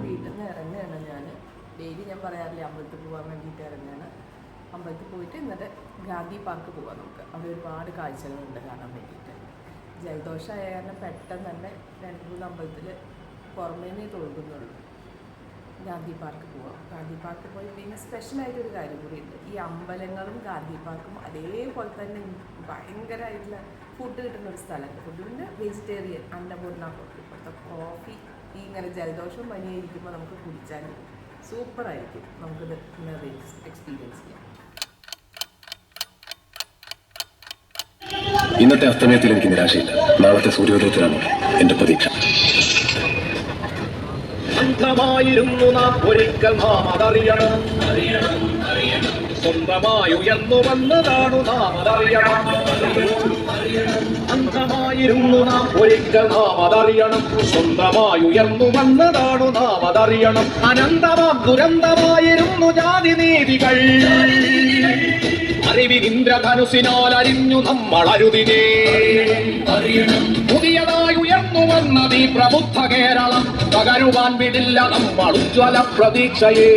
വീട്ടിൽ നിന്ന് ഇറങ്ങുകയാണ് ഞാൻ. ഡെയിലി ഞാൻ പറയാറില്ലേ അമ്പലത്തിൽ പോകാൻ വേണ്ടിയിട്ട് ഇറങ്ങുകയാണ്. അമ്പലത്തിൽ പോയിട്ട് എന്നിട്ട് ഗാന്ധി പാർക്ക് പോകാം. നമുക്ക് അവിടെ ഒരുപാട് കാഴ്ചകളുണ്ട് കാണാൻ വേണ്ടിയിട്ട്. ജലദോഷമായ കാരണം പെട്ടെന്ന് തന്നെ 2-3 അമ്പലത്തിൽ പുറമേനേ തൊഴുകുന്നുള്ളൂ. ഗാന്ധി പാർക്ക് പോവാം. ഗാന്ധി പാർക്ക് പോയി പിന്നെ സ്പെഷ്യലായിട്ടൊരു കാര്യം കൂടിയുണ്ട്. ഈ അമ്പലങ്ങളും ഗാന്ധി പാർക്കും അതേപോലെ തന്നെ ഭയങ്കരമായിട്ടുള്ള ഫുഡ് കിട്ടുന്ന ഒരു സ്ഥലമുണ്ട്. ഫുഡിൻ്റെ വെജിറ്റേറിയൻ അന്നപൂർണ ഹോട്ടൽ. ഇപ്പോഴത്തെ കോഫി ഈ ഇങ്ങനെ ജലദോഷവും പനിയായിരിക്കുമ്പോൾ നമുക്ക് കുടിച്ചാൽ സൂപ്പറായിരിക്കും. നമുക്കിത് ഇങ്ങനെ എക്സ്പീരിയൻസ് ചെയ്യാം. ഇന്നത്തെ അസ്തമയത്തിൽ എനിക്ക് നിരാശയില്ല. നാളത്തെ സൂര്യോദയത്തിലാണ് എന്റെ പ്രതീക്ഷ. അന്ധമായിരുന്നു നാം ഒരിക്കൽ നാം അതറിയണം. സ്വന്തമായി ഉയർന്നു വന്നതാണു നാം അതറിയണം. അന്ധമായിരുന്നു നാം ഒരിക്കൽ നാം അതറിയണം. സ്വന്തമായി ഉയർന്നു വന്നതാണു നാം അതറിയണം. അനന്തമാം ദുരന്തമായിരുന്നു ജാതി നീതികൾ. അറിവിനിന്ദ്രധനുസിനാൽ അരിഞ്ഞു നമ്മൾ അരുതിനെ. പുതിയതായി ഉയർന്നു വന്നത് ഈ പ്രബുദ്ധ കേരളം. പകരുവാൻ വിടില്ല നമ്മൾ ഉജ്ജ്വല പ്രതീക്ഷയെ.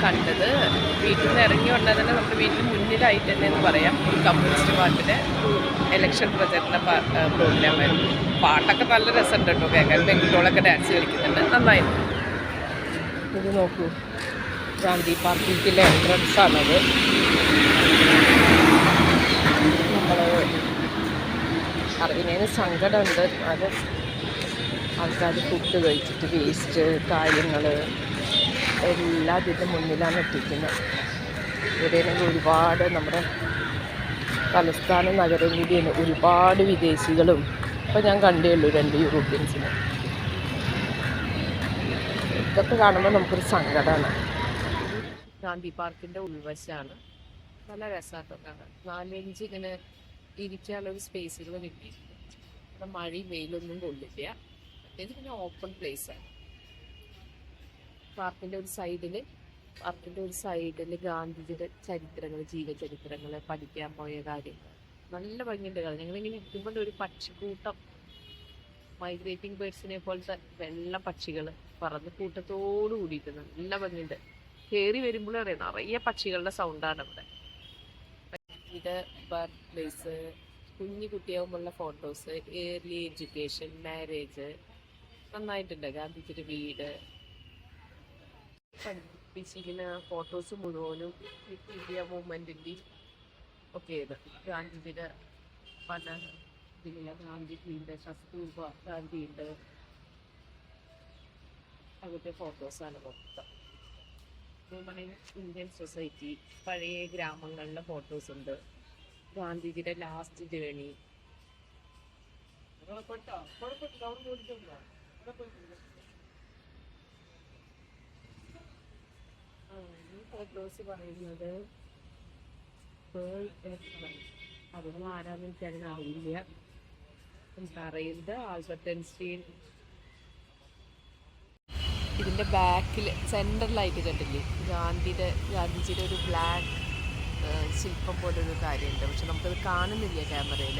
കണ്ടത് വീട്ടിൽ നിന്ന് ഇറങ്ങി വന്നാൽ തന്നെ നമ്മുടെ വീട്ടിൽ മുന്നിലായിട്ട് തന്നെ എന്ന് പറയാം ഒരു കമ്മ്യൂണിസ്റ്റ് പാർട്ടിയുടെ ഇലക്ഷൻ പ്രചരണ പ്രോഗ്രാമായിരുന്നു. പാട്ടൊക്കെ നല്ല രസമുണ്ട് കേട്ടോ കേൾക്കാൻ. പെൺകുട്ടികളൊക്കെ ഡാൻസ് കളിക്കുന്നുണ്ട്, നന്നായിരുന്നു. ഇത് നോക്കൂ, ഗാന്ധി പാർക്കിലെ എൻട്രൻസ് ആണത്. നമ്മൾ അറിയുന്നതിന് സങ്കടമുണ്ട്. അത് ആൾക്കാർ ഫുഡ് കഴിച്ചിട്ട് വേസ്റ്റ് കാര്യങ്ങൾ എല്ലാം ഇതിൻ്റെ മുന്നിലാണ് എത്തിക്കുന്നത്. ഇവിടെയാണെങ്കിൽ ഒരുപാട് നമ്മുടെ തലസ്ഥാന നഗരം കൂടിയാണ്. ഒരുപാട് വിദേശികളും ഇപ്പോൾ ഞാൻ കണ്ടേ ഉള്ളൂ 2 യൂറോപ്യൻസിനെ. ഇതൊക്കെ കാണുമ്പോൾ നമുക്കൊരു സങ്കടമാണ്. ഗാന്ധി പാർക്കിൻ്റെ ഉൾവശമാണ്. നല്ല രസമായിട്ടൊക്കെ കാണാം. 4-5 ഇങ്ങനെ ഇരിക്കാനുള്ളൊരു സ്പേസുകൾ കിട്ടി. ഇവിടെ മഴയും വെയിലൊന്നും കൊള്ളില്ല. ഇത് പിന്നെ ഓപ്പൺ പ്ലേസാണ്. പാർക്കിൻ്റെ ഒരു സൈഡിൽ ഗാന്ധിജിയുടെ ചരിത്രങ്ങൾ, ജീവചരിത്രങ്ങൾ, പഠിക്കാൻ പോയ കാര്യങ്ങൾ നല്ല ഭംഗിയുണ്ട്. ഞങ്ങളിങ്ങനെ ഇരിക്കുമ്പോൾ ഒരു പക്ഷിക്കൂട്ടം, മൈഗ്രേറ്റിംഗ് ബേർഡ്സിനെ പോലത്തെ വെള്ള പക്ഷികൾ പറന്ന് കൂട്ടത്തോട് കൂടിയിട്ട് നല്ല ഭംഗിയുണ്ട്. കയറി വരുമ്പോഴും അറിയാം നിറയെ പക്ഷികളുടെ സൗണ്ടാണ് ഇവിടെ. ഇത് ബർത്ത് പ്ലേസ്, കുഞ്ഞു കുട്ടിയാകുമ്പോഴുള്ള ഫോട്ടോസ്, ഏർലി എഡ്യൂക്കേഷൻ, മാരേജ് നന്നായിട്ടുണ്ട്. ഗാന്ധിജിയുടെ വീട് പഠിപ്പിച്ചിരിക്കുന്ന ഫോട്ടോസ് മുഴുവനും ഇന്ത്യ മൂവ്മെൻറ്റിൻ്റെ ഒക്കെ ഇത്. ഗാന്ധിജിയുടെ പല ഇതിലുള്ള ഗാന്ധിജിയുണ്ട്, കസ്തൂർബ ഗാന്ധിയുണ്ട്, അവരുടെ ഫോട്ടോസാണ് മൊത്തം. ഇന്ത്യൻ സൊസൈറ്റി, പഴയ ഗ്രാമങ്ങളിലെ ഫോട്ടോസ് ഉണ്ട്. ഗാന്ധിജിയുടെ ലാസ്റ്റ് ജേണി. ഫോട്ടോസ് പറയുന്നത് അതൊന്നും ആരാന്ന് എനിക്കതിന് അറിയില്ല. പറയുന്നത് ആൽബർട്ട് ഐൻസ്റ്റീൻ. ഇതിൻ്റെ ബാക്കിൽ സെൻറ്ററിലായിട്ട് കണ്ടില്ലേ ഗാന്ധിജിയുടെ ഒരു ബ്ലാക്ക് ശില്പം പോലൊരു കാര്യമുണ്ട്. പക്ഷെ നമുക്കത് കാണുന്നില്ല ക്യാമറയിൽ.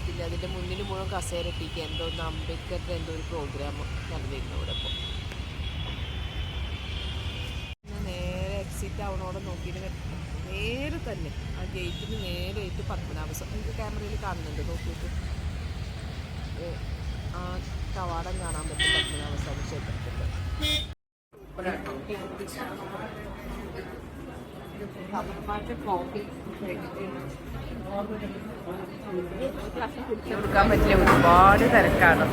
പിന്നെ അതിൻ്റെ മുന്നിൽ മുഴുവൻ കസേര ഇട്ടിരിക്കുക. എന്തോ ഒന്ന് അംബേദ്കറുടെ എന്തോ ഒരു പ്രോഗ്രാം നടന്നിരുന്നു ഇവിടെ. ഇപ്പോൾ നേരെ എക്സിറ്റ് ആവണോടെ നോക്കിയിട്ട് നേരെ തന്നെ ആ ഗേറ്റിന് നേരെ ആയിട്ട് പത്മനാഭസ്വാമി നിങ്ങൾക്ക് ക്യാമറയിൽ കാണുന്നുണ്ട്. നോക്കിയിട്ട് ആ കവാടം കാണാൻ പറ്റും പത്മനാഭസ്വാമി ക്ഷേത്രത്തിൻ്റെ. കൊടുക്കാൻ പറ്റില്ല, ഒരുപാട് തിരക്കാണ്.